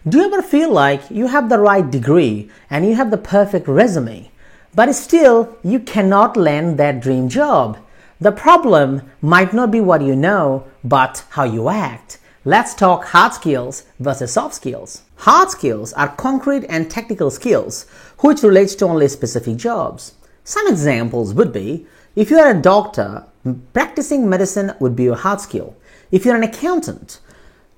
Do you ever feel like you have the right degree and you have the perfect resume, but still you cannot land that dream job? The problem might not be what you know, but how you act. Let's talk hard skills versus soft skills. Hard skills are concrete and technical skills which relates to only specific jobs. Some examples would be, if you are a doctor, practicing medicine would be your hard skill. If you're an accountant,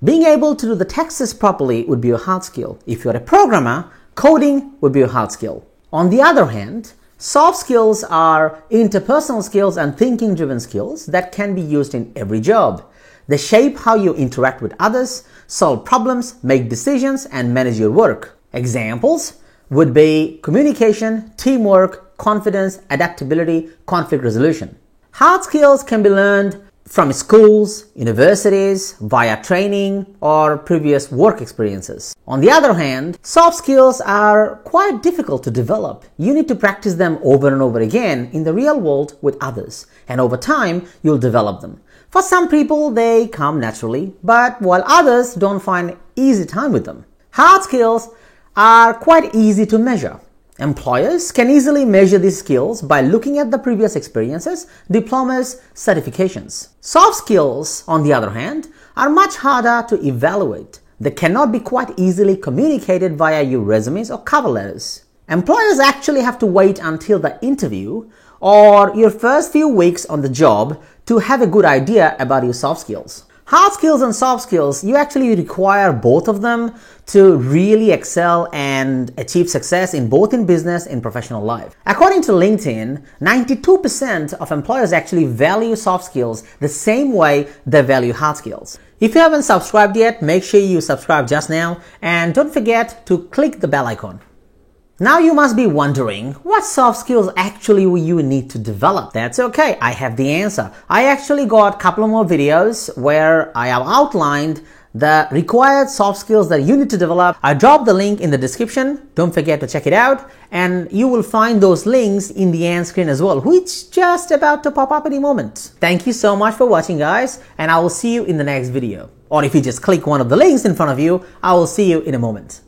being able to do the taxes properly would be your hard skill. If you're a programmer, coding would be your hard skill. On the other hand, soft skills are interpersonal skills and thinking-driven skills that can be used in every job. They shape how you interact with others, solve problems, make decisions, and manage your work. Examples would be communication, teamwork, confidence, adaptability, conflict resolution. Hard skills can be learned from schools, universities, via training, or previous work experiences. On the other hand, soft skills are quite difficult to develop. You need to practice them over and over again in the real world with others, and over time, you'll develop them. For some people, they come naturally, but while others don't find easy time with them. Hard skills are quite easy to measure. Employers can easily measure these skills by looking at the previous experiences, diplomas, certifications. Soft skills, on the other hand, are much harder to evaluate. They cannot be quite easily communicated via your resumes or cover letters. Employers actually have to wait until the interview or your first few weeks on the job to have a good idea about your soft skills. Hard skills and soft skills, you actually require both of them to really excel and achieve success in both in business and professional life. According to LinkedIn, 92% of employers actually value soft skills the same way they value hard skills. If you haven't subscribed yet, make sure you subscribe just now and don't forget to click the bell icon. Now you must be wondering, what soft skills actually will you need to develop? That's okay, I have the answer. I actually got a couple more videos where I have outlined the required soft skills that you need to develop. I dropped the link in the description. Don't forget to check it out. And you will find those links in the end screen as well, which just about to pop up any moment. Thank you so much for watching, guys, and I will see you in the next video. Or if you just click one of the links in front of you, I will see you in a moment.